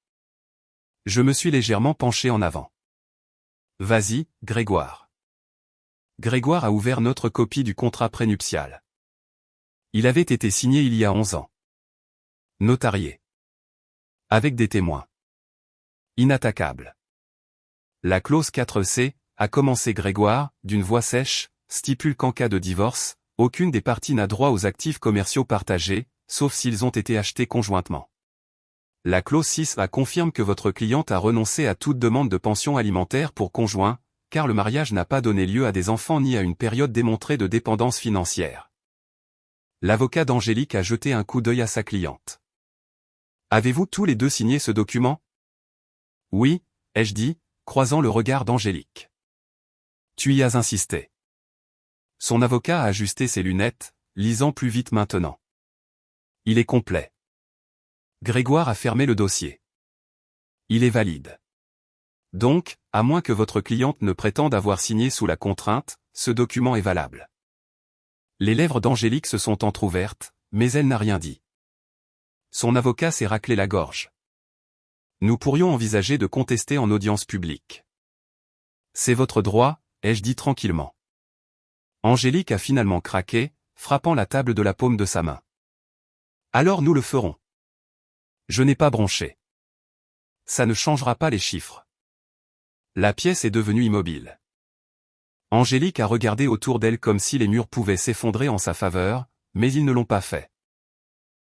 Je me suis légèrement penché en avant. Vas-y, Grégoire. Grégoire a ouvert notre copie du contrat prénuptial. Il avait été signé il y a 11 ans. Notarié. Avec des témoins. Inattaquable. La clause 4C, a commencé Grégoire, d'une voix sèche, stipule qu'en cas de divorce, aucune des parties n'a droit aux actifs commerciaux partagés, sauf s'ils ont été achetés conjointement. La clause 6A confirme que votre cliente a renoncé à toute demande de pension alimentaire pour conjoint, car le mariage n'a pas donné lieu à des enfants ni à une période démontrée de dépendance financière. L'avocat d'Angélique a jeté un coup d'œil à sa cliente. Avez-vous tous les deux signé ce document? Oui, ai-je dit, croisant le regard d'Angélique. Tu y as insisté. Son avocat a ajusté ses lunettes, lisant plus vite maintenant. Il est complet. Grégoire a fermé le dossier. Il est valide. Donc, à moins que votre cliente ne prétende avoir signé sous la contrainte, ce document est valable. Les lèvres d'Angélique se sont entr'ouvertes, mais elle n'a rien dit. Son avocat s'est raclé la gorge. Nous pourrions envisager de contester en audience publique. C'est votre droit, ai-je dit tranquillement. Angélique a finalement craqué, frappant la table de la paume de sa main. Alors nous le ferons. Je n'ai pas bronché. Ça ne changera pas les chiffres. La pièce est devenue immobile. Angélique a regardé autour d'elle comme si les murs pouvaient s'effondrer en sa faveur, mais ils ne l'ont pas fait.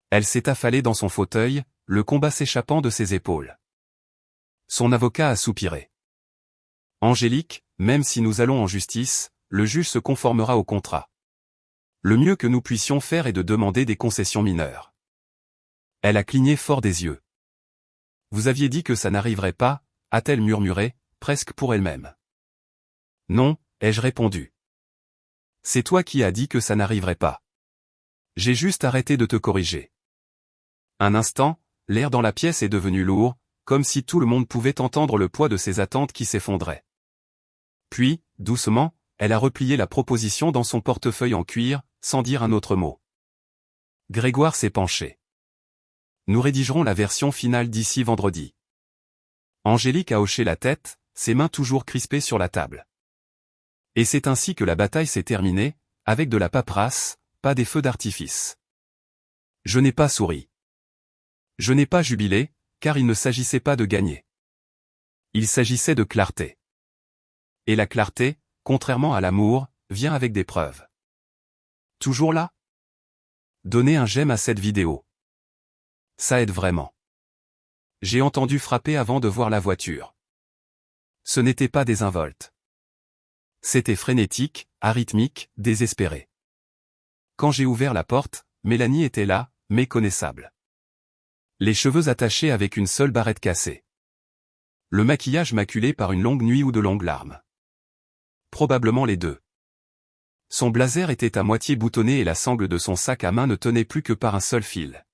Elle s'est affalée dans son fauteuil, le combat s'échappant de ses épaules. Son avocat a soupiré. Angélique, même si nous allons en justice, le juge se conformera au contrat. Le mieux que nous puissions faire est de demander des concessions mineures. Elle a cligné fort des yeux. Vous aviez dit que ça n'arriverait pas, a-t-elle murmuré, presque pour elle-même. Non, ai-je répondu. C'est toi qui as dit que ça n'arriverait pas. J'ai juste arrêté de te corriger. Un instant, l'air dans la pièce est devenu lourd, comme si tout le monde pouvait entendre le poids de ses attentes qui s'effondraient. Puis, doucement, elle a replié la proposition dans son portefeuille en cuir, sans dire un autre mot. Grégoire s'est penché. Nous rédigerons la version finale d'ici vendredi. Angélique a hoché la tête, ses mains toujours crispées sur la table. Et c'est ainsi que la bataille s'est terminée, avec de la paperasse, pas des feux d'artifice. Je n'ai pas souri. Je n'ai pas jubilé, car il ne s'agissait pas de gagner. Il s'agissait de clarté. Et la clarté, contrairement à l'amour, vient avec des preuves. Toujours là? Donnez un j'aime à cette vidéo. Ça aide vraiment. J'ai entendu frapper avant de voir la voiture. Ce n'était pas désinvolte. C'était frénétique, arythmique, désespéré. Quand j'ai ouvert la porte, Mélanie était là, méconnaissable. Les cheveux attachés avec une seule barrette cassée. Le maquillage maculé par une longue nuit ou de longues larmes. Probablement les deux. Son blazer était à moitié boutonné et la sangle de son sac à main ne tenait plus que par un seul fil.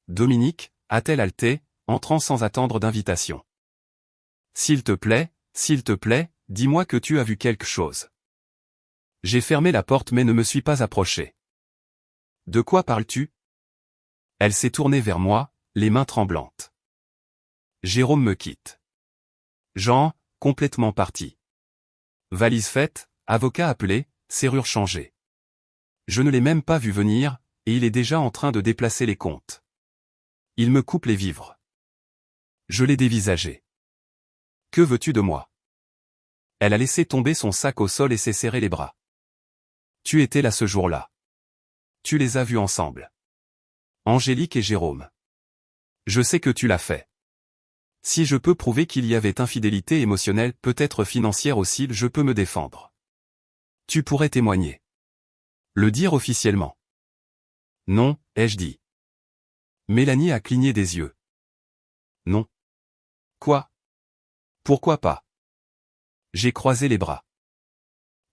Dominique, a-t-elle haleté, entrant sans attendre d'invitation. S'il te plaît, dis-moi que tu as vu quelque chose. J'ai fermé la porte mais ne me suis pas approché. De quoi parles-tu? Elle s'est tournée vers moi, les mains tremblantes. Jérôme me quitte. Jean, complètement parti. Valise faite, avocat appelé, serrure changée. Je ne l'ai même pas vu venir, et il est déjà en train de déplacer les comptes. Il me coupe les vivres. Je l'ai dévisagé. Que veux-tu de moi? Elle a laissé tomber son sac au sol et s'est serré les bras. Tu étais là ce jour-là. Tu les as vus ensemble. Angélique et Jérôme. Je sais que tu l'as fait. Si je peux prouver qu'il y avait infidélité émotionnelle, peut-être financière aussi, je peux me défendre. Tu pourrais témoigner. Le dire officiellement. Non, ai-je dit. Mélanie a cligné des yeux. Non. Quoi? Pourquoi pas? J'ai croisé les bras.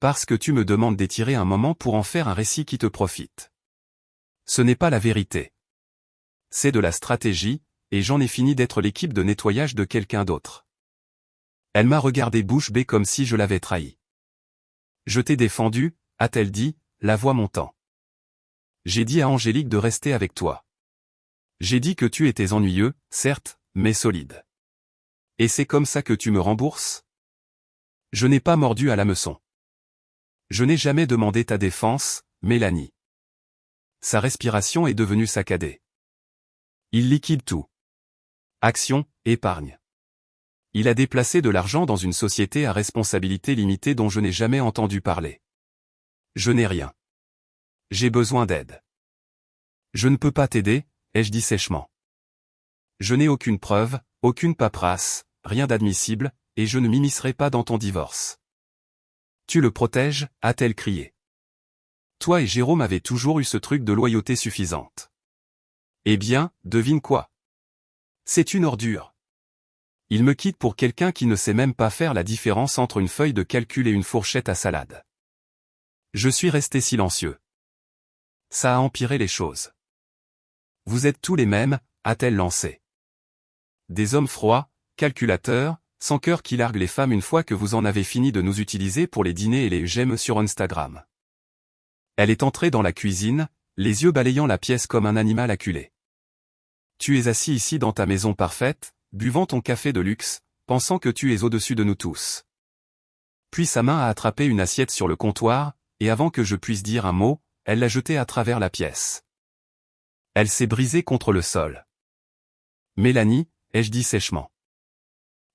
Parce que tu me demandes d'étirer un moment pour en faire un récit qui te profite. Ce n'est pas la vérité. C'est de la stratégie, et j'en ai fini d'être l'équipe de nettoyage de quelqu'un d'autre. Elle m'a regardé bouche bée comme si je l'avais trahi. Je t'ai défendu, a-t-elle dit, la voix montant. J'ai dit à Angélique de rester avec toi. J'ai dit que tu étais ennuyeux, certes, mais solide. Et c'est comme ça que tu me rembourses? Je n'ai pas mordu à l'hameçon. Je n'ai jamais demandé ta défense, Mélanie. Sa respiration est devenue saccadée. Il liquide tout. Action, épargne. Il a déplacé de l'argent dans une société à responsabilité limitée dont je n'ai jamais entendu parler. Je n'ai rien. J'ai besoin d'aide. Je ne peux pas t'aider, ai-je dit sèchement. Je n'ai aucune preuve, aucune paperasse, rien d'admissible, et je ne m'immiscerai pas dans ton divorce. Tu le protèges, a-t-elle crié. Toi et Jérôme avez toujours eu ce truc de loyauté suffisante. Eh bien, devine quoi? C'est une ordure. Il me quitte pour quelqu'un qui ne sait même pas faire la différence entre une feuille de calcul et une fourchette à salade. Je suis resté silencieux. Ça a empiré les choses. Vous êtes tous les mêmes, a-t-elle lancé. Des hommes froids, calculateurs, sans cœur qui larguent les femmes une fois que vous en avez fini de nous utiliser pour les dîners et les j'aime sur Instagram. Elle est entrée dans la cuisine, les yeux balayant la pièce comme un animal acculé. Tu es assis ici dans ta maison parfaite, buvant ton café de luxe, pensant que tu es au-dessus de nous tous. Puis sa main a attrapé une assiette sur le comptoir, et avant que je puisse dire un mot, elle l'a jetée à travers la pièce. Elle s'est brisée contre le sol. Mélanie, ai-je dit sèchement.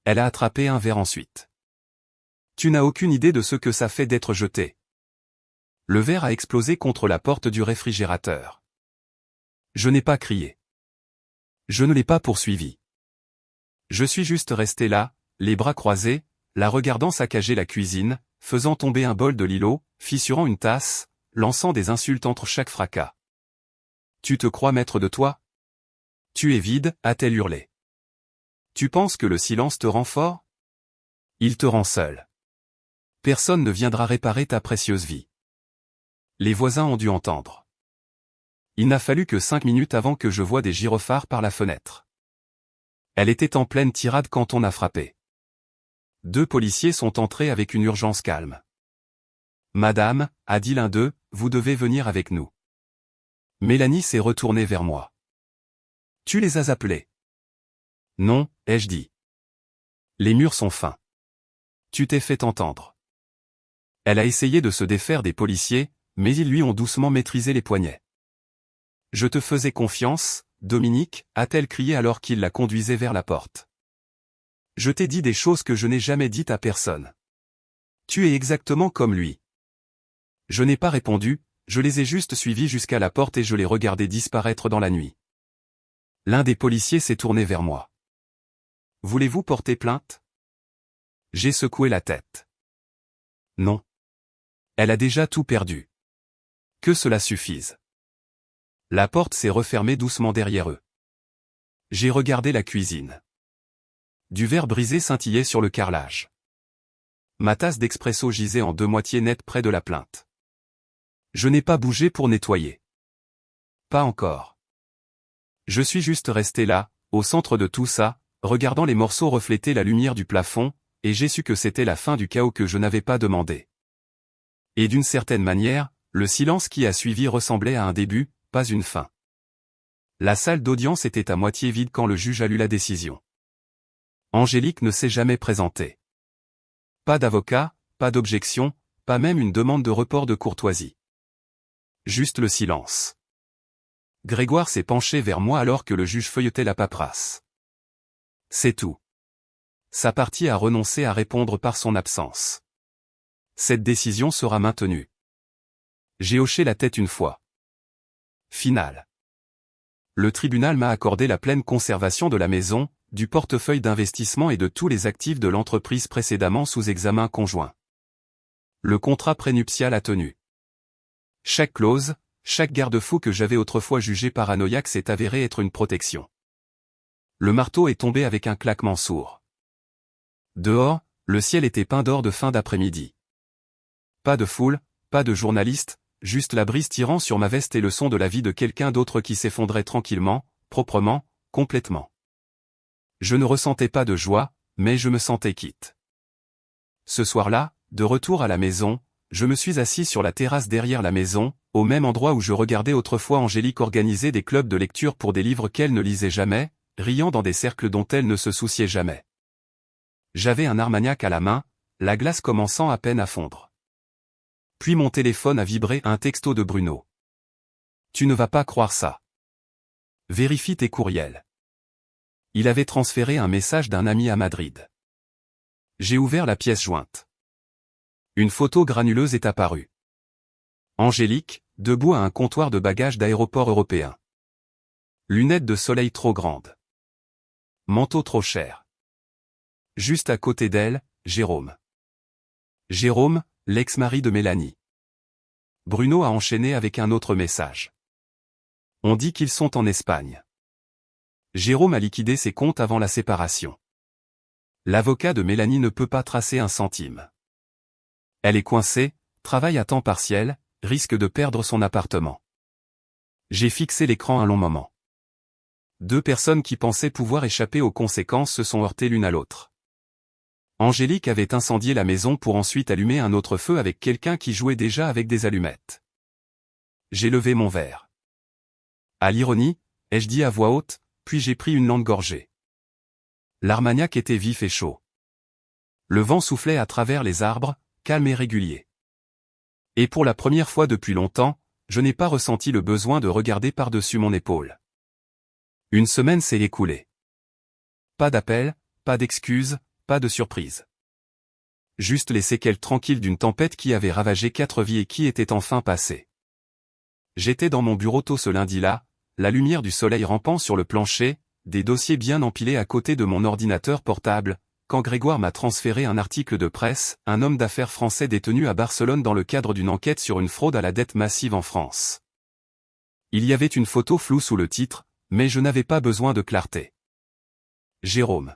Elle a attrapé un verre ensuite. Tu n'as aucune idée de ce que ça fait d'être jeté. Le verre a explosé contre la porte du réfrigérateur. Je n'ai pas crié. Je ne l'ai pas poursuivi. Je suis juste resté là, les bras croisés, la regardant saccager la cuisine, faisant tomber un bol de Lilo, fissurant une tasse, lançant des insultes entre chaque fracas. Tu te crois maître de toi? Tu es vide, a-t-elle hurlé. Tu penses que le silence te rend fort? Il te rend seul. Personne ne viendra réparer ta précieuse vie. Les voisins ont dû entendre. Il n'a fallu que 5 minutes avant que je voie des gyrophares par la fenêtre. Elle était en pleine tirade quand on a frappé. 2 policiers sont entrés avec une urgence calme. Madame, a dit l'un d'eux, vous devez venir avec nous. Mélanie s'est retournée vers moi. Tu les as appelés? Non, ai-je dit. Les murs sont fins. Tu t'es fait entendre. Elle a essayé de se défaire des policiers, mais ils lui ont doucement maîtrisé les poignets. Je te faisais confiance, Dominique, a-t-elle crié alors qu'il la conduisait vers la porte. Je t'ai dit des choses que je n'ai jamais dites à personne. Tu es exactement comme lui. Je n'ai pas répondu, je les ai juste suivis jusqu'à la porte et je les regardais disparaître dans la nuit. L'un des policiers s'est tourné vers moi. Voulez-vous porter plainte? J'ai secoué la tête. Non. Elle a déjà tout perdu. Que cela suffise. La porte s'est refermée doucement derrière eux. J'ai regardé la cuisine. Du verre brisé scintillait sur le carrelage. Ma tasse d'expresso gisait en 2 moitiés nettes près de la plainte. Je n'ai pas bougé pour nettoyer. Pas encore. Je suis juste resté là, au centre de tout ça, regardant les morceaux refléter la lumière du plafond, et j'ai su que c'était la fin du chaos que je n'avais pas demandé. Et d'une certaine manière, le silence qui a suivi ressemblait à un début, pas une fin. La salle d'audience était à moitié vide quand le juge a lu la décision. Angélique ne s'est jamais présentée. Pas d'avocat, pas d'objection, pas même une demande de report de courtoisie. Juste le silence. Grégoire s'est penché vers moi alors que le juge feuilletait la paperasse. C'est tout. Sa partie a renoncé à répondre par son absence. Cette décision sera maintenue. J'ai hoché la tête une fois. Final. Le tribunal m'a accordé la pleine conservation de la maison, du portefeuille d'investissement et de tous les actifs de l'entreprise précédemment sous examen conjoint. Le contrat prénuptial a tenu. Chaque clause, chaque garde-fou que j'avais autrefois jugé paranoïaque s'est avéré être une protection. Le marteau est tombé avec un claquement sourd. Dehors, le ciel était peint d'or de fin d'après-midi. Pas de foule, pas de journalistes, juste la brise tirant sur ma veste et le son de la vie de quelqu'un d'autre qui s'effondrait tranquillement, proprement, complètement. Je ne ressentais pas de joie, mais je me sentais quitte. Ce soir-là, de retour à la maison, je me suis assis sur la terrasse derrière la maison, au même endroit où je regardais autrefois Angélique organiser des clubs de lecture pour des livres qu'elle ne lisait jamais, riant dans des cercles dont elle ne se souciait jamais. J'avais un Armagnac à la main, la glace commençant à peine à fondre. Puis mon téléphone a vibré, un texto de Bruno. Tu ne vas pas croire ça. Vérifie tes courriels. Il avait transféré un message d'un ami à Madrid. J'ai ouvert la pièce jointe. Une photo granuleuse est apparue. Angélique, debout à un comptoir de bagages d'aéroport européen. Lunettes de soleil trop grandes. Manteau trop cher. Juste à côté d'elle, Jérôme. Jérôme, l'ex-mari de Mélanie. Bruno a enchaîné avec un autre message. On dit qu'ils sont en Espagne. Jérôme a liquidé ses comptes avant la séparation. L'avocat de Mélanie ne peut pas tracer un centime. Elle est coincée, travaille à temps partiel, risque de perdre son appartement. J'ai fixé l'écran un long moment. 2 personnes qui pensaient pouvoir échapper aux conséquences se sont heurtées l'une à l'autre. Angélique avait incendié la maison pour ensuite allumer un autre feu avec quelqu'un qui jouait déjà avec des allumettes. J'ai levé mon verre. À l'ironie, ai-je dit à voix haute, puis j'ai pris une lente gorgée. L'Armagnac était vif et chaud. Le vent soufflait à travers les arbres, calme et régulier. Et pour la première fois depuis longtemps, je n'ai pas ressenti le besoin de regarder par-dessus mon épaule. Une semaine s'est écoulée. Pas d'appel, pas d'excuses, pas de surprise. Juste les séquelles tranquilles d'une tempête qui avait ravagé 4 vies et qui était enfin passée. J'étais dans mon bureau tôt ce lundi-là, la lumière du soleil rampant sur le plancher, des dossiers bien empilés à côté de mon ordinateur portable, quand Grégoire m'a transféré un article de presse, un homme d'affaires français détenu à Barcelone dans le cadre d'une enquête sur une fraude à la dette massive en France. Il y avait une photo floue sous le titre, mais je n'avais pas besoin de clarté. Jérôme.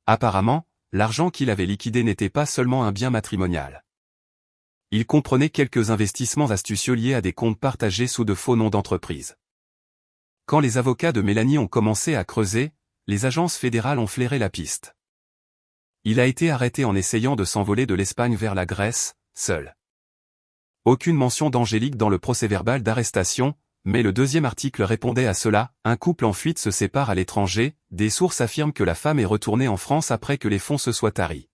Apparemment, l'argent qu'il avait liquidé n'était pas seulement un bien matrimonial. Il comprenait quelques investissements astucieux liés à des comptes partagés sous de faux noms d'entreprise. Quand les avocats de Mélanie ont commencé à creuser, les agences fédérales ont flairé la piste. Il a été arrêté en essayant de s'envoler de l'Espagne vers la Grèce, seul. Aucune mention d'Angélique dans le procès-verbal d'arrestation, mais le deuxième article répondait à cela. Un couple en fuite se sépare à l'étranger, des sources affirment que la femme est retournée en France après que les fonds se soient taris.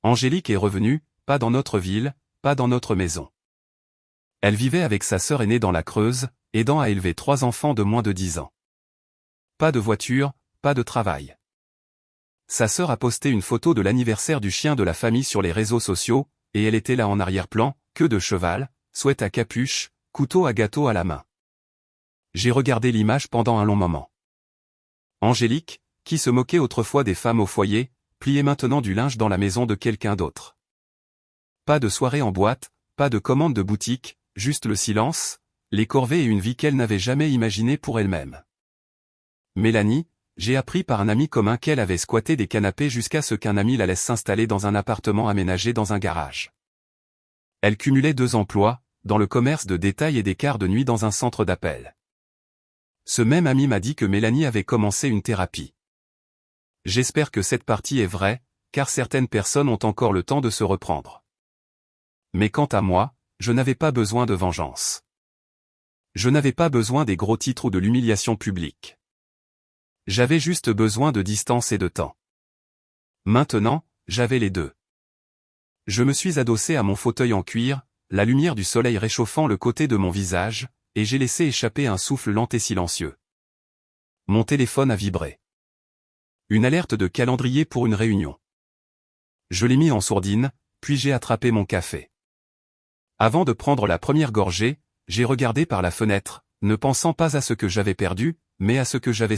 Angélique est revenue, pas dans notre ville, pas dans notre maison. Elle vivait avec sa sœur aînée dans la Creuse, aidant à élever 3 enfants de moins de 10 ans. Pas de voiture, pas de travail. Sa sœur a posté une photo de l'anniversaire du chien de la famille sur les réseaux sociaux, et elle était là en arrière-plan, queue de cheval, sweat à capuche, couteau à gâteau à la main. J'ai regardé l'image pendant un long moment. Angélique, qui se moquait autrefois des femmes au foyer, pliait maintenant du linge dans la maison de quelqu'un d'autre. Pas de soirée en boîte, pas de commande de boutique, juste le silence, les corvées et une vie qu'elle n'avait jamais imaginée pour elle-même. Mélanie, j'ai appris par un ami commun qu'elle avait squatté des canapés jusqu'à ce qu'un ami la laisse s'installer dans un appartement aménagé dans un garage. Elle cumulait 2 emplois, dans le commerce de détail et des quarts de nuit dans un centre d'appel. Ce même ami m'a dit que Mélanie avait commencé une thérapie. J'espère que cette partie est vraie, car certaines personnes ont encore le temps de se reprendre. Mais quant à moi, je n'avais pas besoin de vengeance. Je n'avais pas besoin des gros titres ou de l'humiliation publique. J'avais juste besoin de distance et de temps. Maintenant, j'avais les deux. Je me suis adossé à mon fauteuil en cuir, la lumière du soleil réchauffant le côté de mon visage, et j'ai laissé échapper un souffle lent et silencieux. Mon téléphone a vibré. Une alerte de calendrier pour une réunion. Je l'ai mis en sourdine, puis j'ai attrapé mon café. Avant de prendre la première gorgée, j'ai regardé par la fenêtre, ne pensant pas à ce que j'avais perdu, mais à ce que j'avais